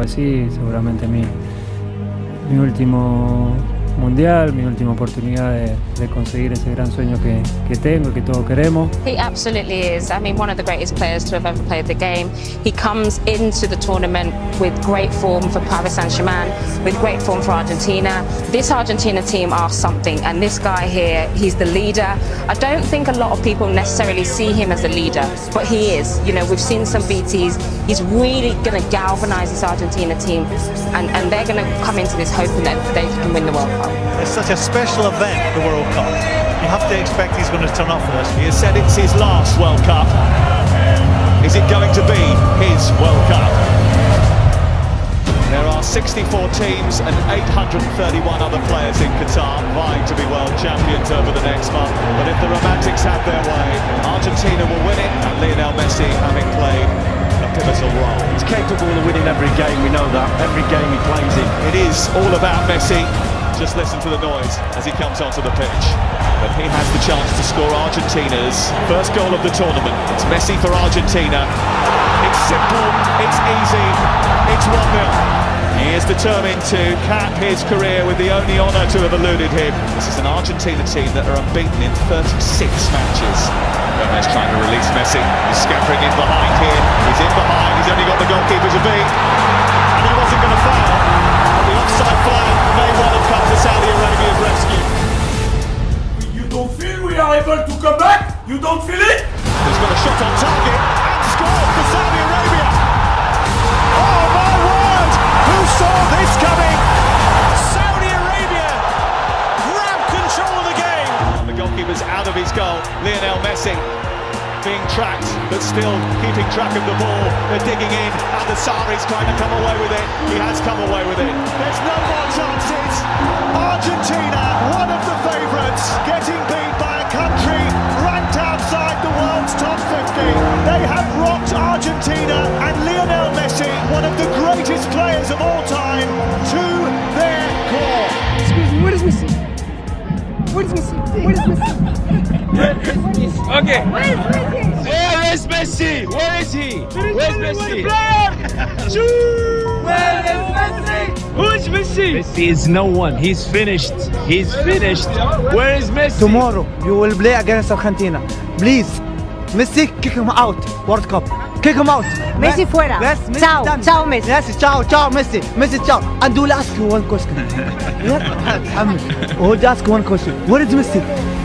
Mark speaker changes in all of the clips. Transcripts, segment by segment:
Speaker 1: vos decís, seguramente mi último mundial, mi última oportunidad de conseguir ese gran sueño que tengo, que todos queremos.
Speaker 2: He absolutely is. I mean, one of the greatest players to have ever played the game. He comes into the tournament with great form for Paris Saint-Germain, with great form for Argentina. This Argentina team are something, and this guy here, he's the leader. I don't think a lot of people necessarily see him as a leader, but he is. You know, we've seen some BTs. He's really going to galvanise this Argentina team, and they're going to come into this hoping that they can win the World Cup.
Speaker 3: It's such a special event, the World Cup. You have to expect he's going to turn up for this.
Speaker 4: He has said it's his last World Cup. Is it going to be his World Cup? There are 64 teams and 831 other players in Qatar vying to be world champions over the next month. But if the Romantics have their way, Argentina will win it, and Lionel Messi, having played a pivotal role.
Speaker 5: He's capable of winning every game, we know that. Every game he plays in.
Speaker 4: It is all about Messi. Just listen to the noise as he comes onto the pitch. But he has the chance to score Argentina's first goal of the tournament. It's Messi for Argentina. It's simple, it's easy, it's 1-0. He is determined to cap his career with the only honour to have eluded him. This is an Argentina team that are unbeaten in 36 matches. Gomez trying to release Messi. He's scampering in behind here. He's in behind. He's only got the goalkeeper to beat. And he wasn't going to foul. The offside flag may well have come to Saudi Arabia's rescue.
Speaker 6: You don't feel we are able to come back? You don't feel it?
Speaker 4: He's got a shot on target and scored for Saudi Arabia. Oh my word! Who saw this coming? Saudi Arabia grab control of the game. And the goalkeeper's out of his goal. Lionel Messi being tracked, but still keeping track of the ball. They're digging in, and the Sari's trying to come away with it. He has come away with it. There's no more chances. Argentina, one of the favourites, getting beat by a country ranked outside the world's top 50. They have rocked Argentina and Lionel Messi, one of the greatest players of all time, to their core.
Speaker 7: Excuse me, where is Messi? Where is Messi? Where is Messi?
Speaker 8: Okay.
Speaker 7: Where is Messi?
Speaker 8: Where is Messi? Where is he? Where's Messi?
Speaker 7: Where is Messi?
Speaker 8: Who is Messi? Messi is no one. He's finished. He's finished. Where is Messi?
Speaker 9: Tomorrow you will play against Argentina. Please, Messi, kick him out. World Cup. Kick him out.
Speaker 7: Messi fuera.
Speaker 9: Yes, Messi
Speaker 7: Ciao,
Speaker 9: done.
Speaker 7: ciao Messi.
Speaker 9: Yes, ciao, ciao Messi. Messi, ciao. And we'll ask you one question. We'll ask you one question. Where is Messi?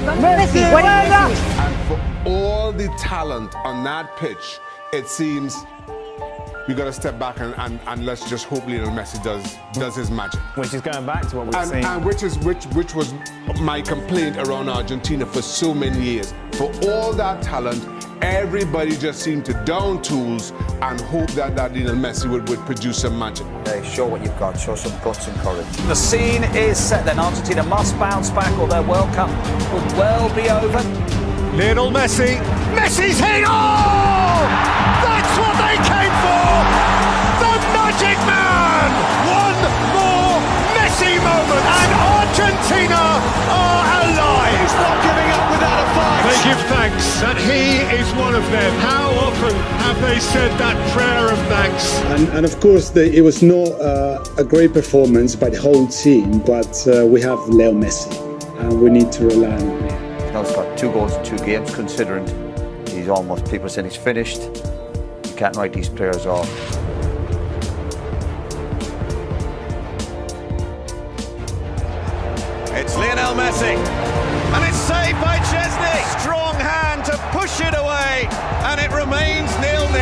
Speaker 7: Messi, where is Messi?
Speaker 10: And for all the talent on that pitch, it seems we got to step back and let's just hope Lionel Messi does his magic.
Speaker 11: Which is going back to what we've seen.
Speaker 10: And which was my complaint around Argentina for so many years. For all that talent, everybody just seemed to down tools and hope that Lionel Messi would produce some magic.
Speaker 12: Okay, show what you've got, show some guts and courage.
Speaker 13: The scene is set then. Argentina must bounce back or their World Cup could well be over.
Speaker 4: Lionel Messi. Messi's hit! Oh! That's what they came for! The Magic Man! One more Messi moment and Argentina are alive! He's not giving up without a fight!
Speaker 14: They give thanks that he is one of them. How often have they said that prayer of thanks?
Speaker 15: And of course, it was not a great performance by the whole team, but we have Leo Messi, and we need to rely on him.
Speaker 12: He's got 2 goals in 2 games, considering he's almost, people saying he's finished. You can't write these players off.
Speaker 4: It's Lionel Messi, and it's saved by Chesney. Strong hand to push it away, and it remains 0-0.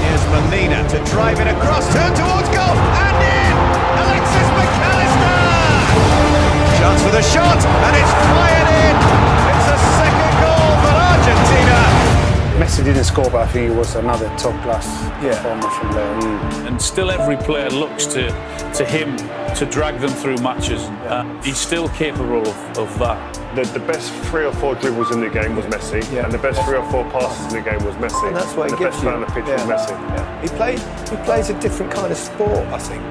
Speaker 4: Here's Molina to drive it across, turn towards goal, and in! Alexis McAllister! Chance for the shot, and it's fired in! It's a second goal for Argentina!
Speaker 16: Messi didn't score, but I think it was another top-class performance from there.
Speaker 17: And still every player looks to him to drag them through matches. He's still capable of that.
Speaker 14: The best 3 or 4 dribbles in the game was Messi, and the best 3 or 4 passes in the game was Messi.
Speaker 16: And that's what
Speaker 14: the
Speaker 16: he gives
Speaker 14: best man on the pitch was Messi.
Speaker 16: Yeah. He plays a different kind of sport, I think,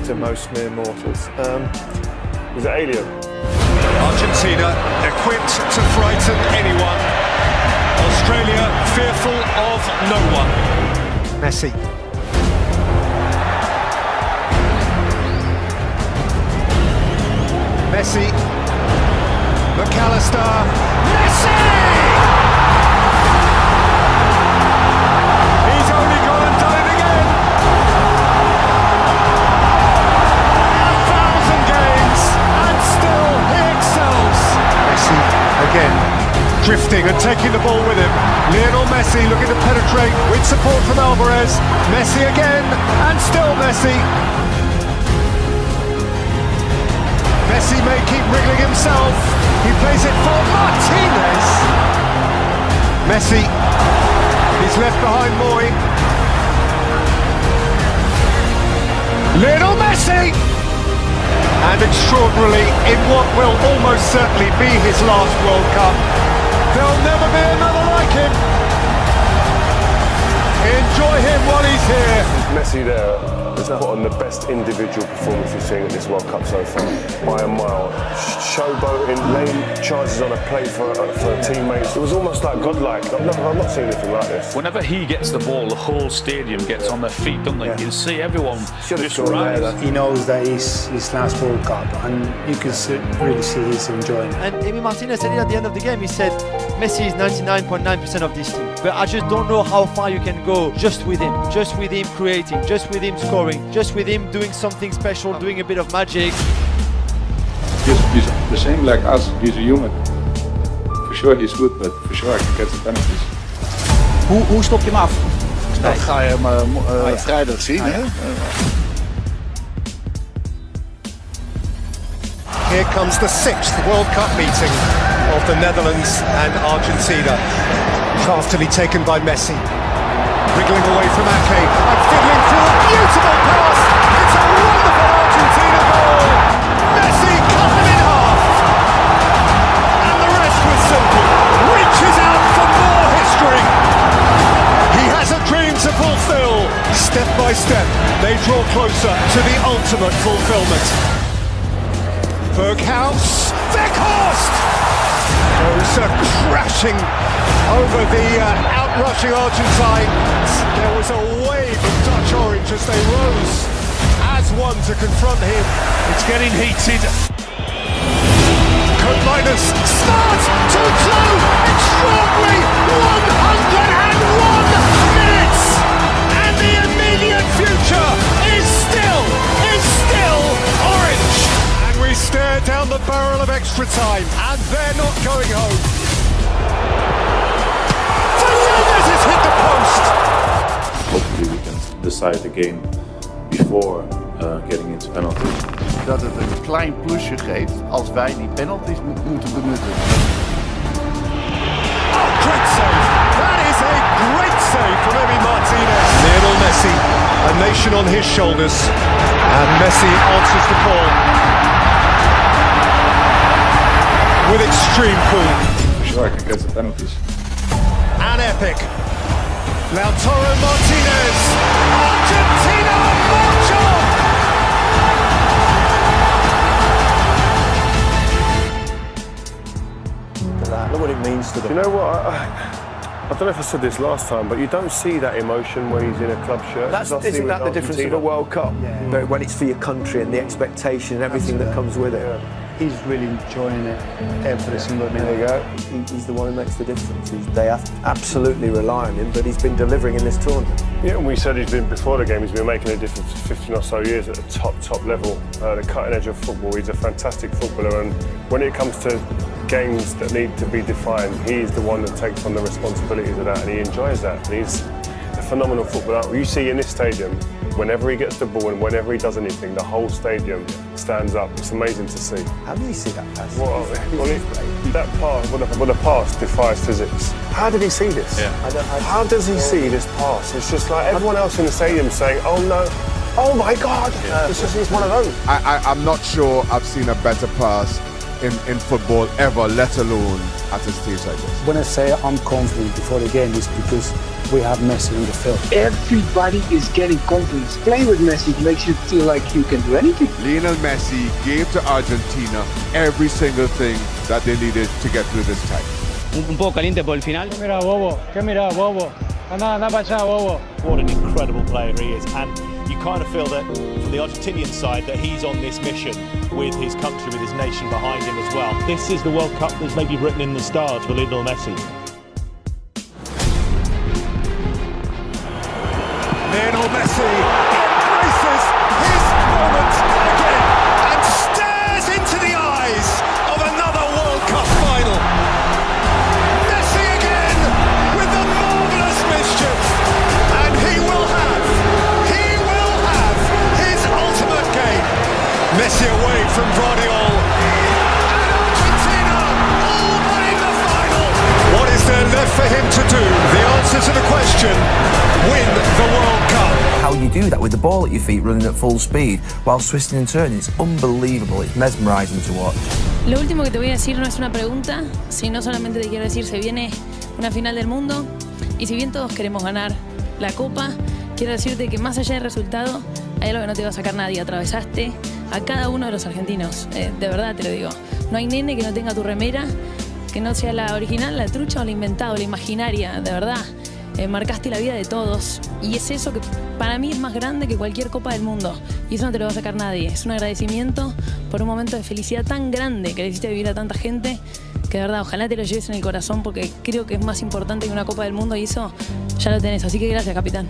Speaker 16: to most mere mortals.
Speaker 14: He's an alien.
Speaker 4: Argentina equipped to frighten anyone. Australia fearful of no one.
Speaker 3: Messi.
Speaker 4: Iniesta, Messi! He's only gone and done it again. 1,000 games and still he excels. Messi again, drifting and taking the ball with him. Lionel Messi looking to penetrate with support from Alvarez. Messi again and still Messi. Messi may keep wriggling himself. He plays it for Martinez. Messi, he's left behind Moy. Lionel Messi! And extraordinarily, in what will almost certainly be his last World Cup, there'll never be another like him. Enjoy him while he's here.
Speaker 18: Messi there has put on the best individual performance we've seen at this World Cup so far, by a mile. Showboating, laying chances on a play for teammates. It was almost like godlike. I've not seen anything like this.
Speaker 17: Whenever he gets the ball, the whole stadium gets on their feet, don't they? You can see everyone just rise.
Speaker 15: He knows that it's his last World Cup, and you can really see he's enjoying it.
Speaker 9: And Emi Martinez said it at the end of the game. He said, Messi is 99.9% of this team. But I just don't know how far you can go just with him creating, just with him scoring, just with him doing something special, doing a bit of magic.
Speaker 19: He's the same like us, he's a human. For sure he's good, but for sure I can get the penalties.
Speaker 20: Hoe stop je hem af?
Speaker 5: Dat ga je hem vrijdag zien. Hè?
Speaker 4: Here comes the 6th World Cup meeting of the Netherlands and Argentina. Craftily taken by Messi. Wriggling away from Ake and fiddling through a beautiful pass. It's a wonderful Argentina goal. Messi cut them in half. And the rest was simple. Reaches out for more history. He has a dream to fulfill. Step by step, they draw closer to the ultimate fulfillment. Berghaus, Weghorst goes crashing over the outrushing Argentines. There was a wave of Dutch orange as they rose as one to confront him.
Speaker 17: It's getting heated.
Speaker 4: Could Linus start 2-2. Extraordinary 101 minutes, and the immediate future is still orange. And we stare down the barrel of extra time, and they're not going home. Fernandez has hit the post.
Speaker 19: Hopefully we can decide the game before getting into penalties.
Speaker 5: Dat het een klein plusje geeft als wij die penalties moeten benutten.
Speaker 4: Oh, great save! That is a great save from Emi Martinez. Lionel Messi, a nation on his shoulders, and Messi answers the call with extreme cool.
Speaker 19: For sure I can get the penalties.
Speaker 4: An epic. Lautaro Martinez. Argentina march on!
Speaker 16: Look what it means to them.
Speaker 18: You know what? I don't know if I said this last time, but you don't see that emotion when he's in a club shirt.
Speaker 16: Isn't that the difference of a World Cup? Yeah. But when it's for your country and the expectation and everything that comes with it.
Speaker 15: Yeah. He's really enjoying it every single minute.
Speaker 16: There you go. He's the one who makes the difference. They absolutely rely on him, but he's been delivering in this tournament.
Speaker 18: Yeah, and we said he's been before the game. He's been making a difference for 15 or so years at the top level, the cutting edge of football. He's a fantastic footballer, and when it comes to games that need to be defined, he's the one that takes on the responsibilities of that, and he enjoys that. And he's a phenomenal footballer. You see in this stadium, whenever he gets the ball and whenever he does anything, the whole stadium stands up. It's amazing to see.
Speaker 16: How did he see that pass?
Speaker 18: That pass, well, the pass defies physics. How did he see this?
Speaker 17: Yeah.
Speaker 18: How does he see this pass? It's just like everyone else in the stadium saying, "Oh no, oh my God!" Yeah. It's one of those.
Speaker 10: I'm not sure I've seen a better pass in football ever, let alone at a stage like this.
Speaker 15: When I say I'm confident before the game, it's because we have Messi in the field.
Speaker 20: Everybody is getting confidence. Playing with Messi makes you feel like you can do anything.
Speaker 10: Lionel Messi gave to Argentina every single thing that they needed to get through this time.
Speaker 20: Un poco caliente por el final.
Speaker 1: ¿Qué mira, bobo? Anda para allá, bobo.
Speaker 11: What an incredible player he is, and
Speaker 4: you kind of feel that from the Argentinian side that he's on this mission with his country, with his nation behind him as well. This is the World Cup that's maybe written in the stars for Lionel Messi.
Speaker 6: Lionel Messi embraces his moment again and stares into the eyes of another World Cup final. Messi again with the marvellous mischief, and he will have his ultimate game. Messi away from Guardiola, and Argentina all but in the final. What is there left for him to do? The answer to the question: win the World Cup.
Speaker 21: How you do that with the ball at your feet running at full speed while twisting and turning, it's unbelievable, it's mesmerizing to watch.
Speaker 22: Lo último que te voy a decir no es una pregunta, sino solamente te quiero decir, se viene una final del mundo y si bien todos queremos ganar la Copa, quiero decirte que más allá del resultado hay algo que no te va a sacar nadie. Atravesaste a cada uno de los argentinos, de verdad te lo digo. No hay nene que no tenga tu remera, que no sea la original, la trucha o la inventada o la imaginaria, de verdad. Marcaste la vida de todos y es eso que para mí es más grande que cualquier Copa del Mundo y eso no te lo va a sacar nadie. Es un agradecimiento por un momento de felicidad tan grande que le hiciste vivir a tanta gente que de verdad ojalá te lo lleves en el corazón porque creo que es más importante que una Copa del Mundo y eso ya lo tenés, así que gracias, capitán.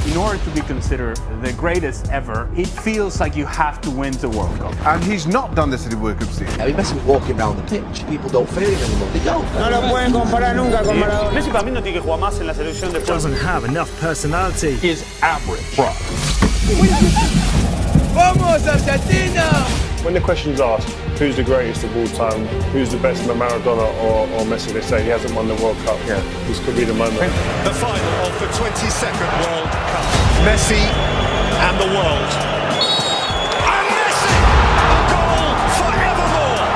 Speaker 11: In order to be considered the greatest ever, it feels like you have to win the World Cup.
Speaker 10: And he's not done this at the World Cup season.
Speaker 23: I mean, Messi was walking around the pitch. People don't feel him anymore. They don't.
Speaker 24: No lo pueden comparar nunca con Maradona.
Speaker 17: Messi para mí no tiene que jugar más en la selección de
Speaker 4: Doesn't have enough personality.
Speaker 17: Is average.
Speaker 24: ¡Vamos, Argentina!
Speaker 18: When the question's asked, who's the greatest of all time, who's the best, Maradona or Messi, they say he hasn't won the World Cup. Yeah. This could be the moment.
Speaker 4: The final of the 22nd World Cup. Messi and the world. And Messi, a goal forevermore.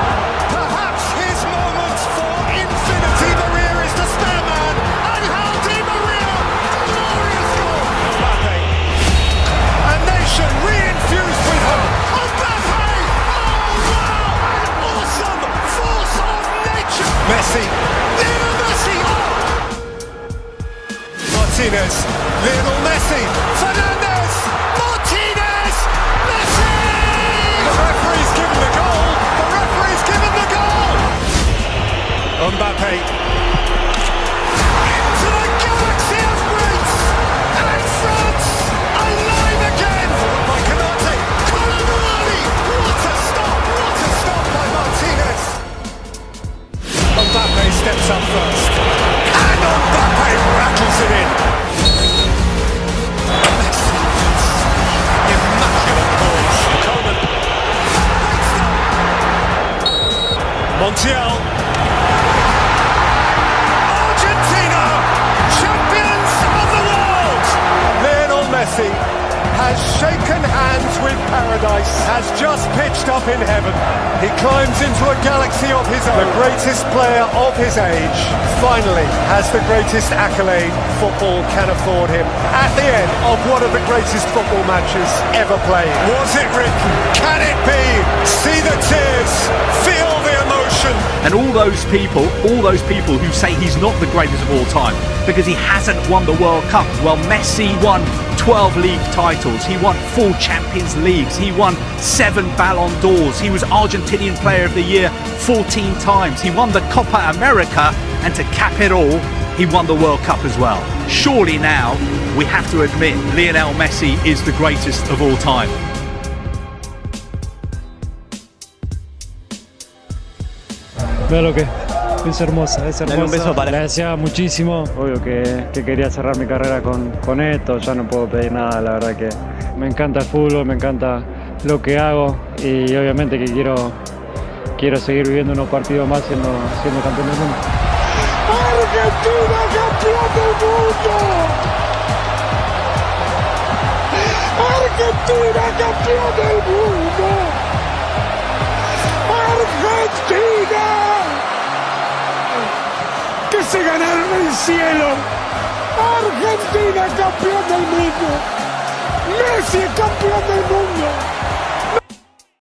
Speaker 4: Perhaps his moment for infinity. Maria is the spare man. And how Di Maria, glorious goal. Mbappe, a nation re-infused with hope. Mbappe, oh wow, awesome force of nature. Messi, Lionel Messi, oh. Martinez, Lionel Messi, Fernandez, Martinez, Messi! The referee's given the goal, the referee's given the goal! Mbappe, into the galaxy of greats, and France, alive again! By Canate, Colomani, what a stop by Martinez! Mbappe steps up first, and Mbappe rattles it in! Montiel. Argentina, champions of the world. Lionel Messi has shaken hands with paradise, has just pitched up in heaven. He climbs into a galaxy of his own. The greatest player of his age finally has the greatest accolade football can afford him. At the end of one of the greatest football matches ever played. Was it written? Can it be? See the tears, feel the emotion.
Speaker 25: And all those people who say he's not the greatest of all time because he hasn't won the World Cup. Well, Messi won 12 league titles. He won 4 Champions Leagues. He won 7 Ballon d'Ors. He was Argentinian Player of the Year 14 times. He won the Copa America, and to cap it all, he won the World Cup as well. Surely now we have to admit Lionel Messi is the greatest of all time.
Speaker 1: Veo lo que es hermosa, es hermosa.
Speaker 13: Dale un beso para...
Speaker 1: Le deseaba muchísimo, obvio que quería cerrar mi carrera con esto, ya no puedo pedir nada, la verdad que me encanta el fútbol, me encanta lo que hago y obviamente que quiero seguir viviendo unos partidos más siendo campeón del mundo.
Speaker 6: ¡Argentina, campeón del mundo! ¡Argentina, campeón del mundo! ¡Argentina! ¡Que se ganaron el cielo! ¡Argentina, campeón del mundo! ¡Messi, campeón del mundo!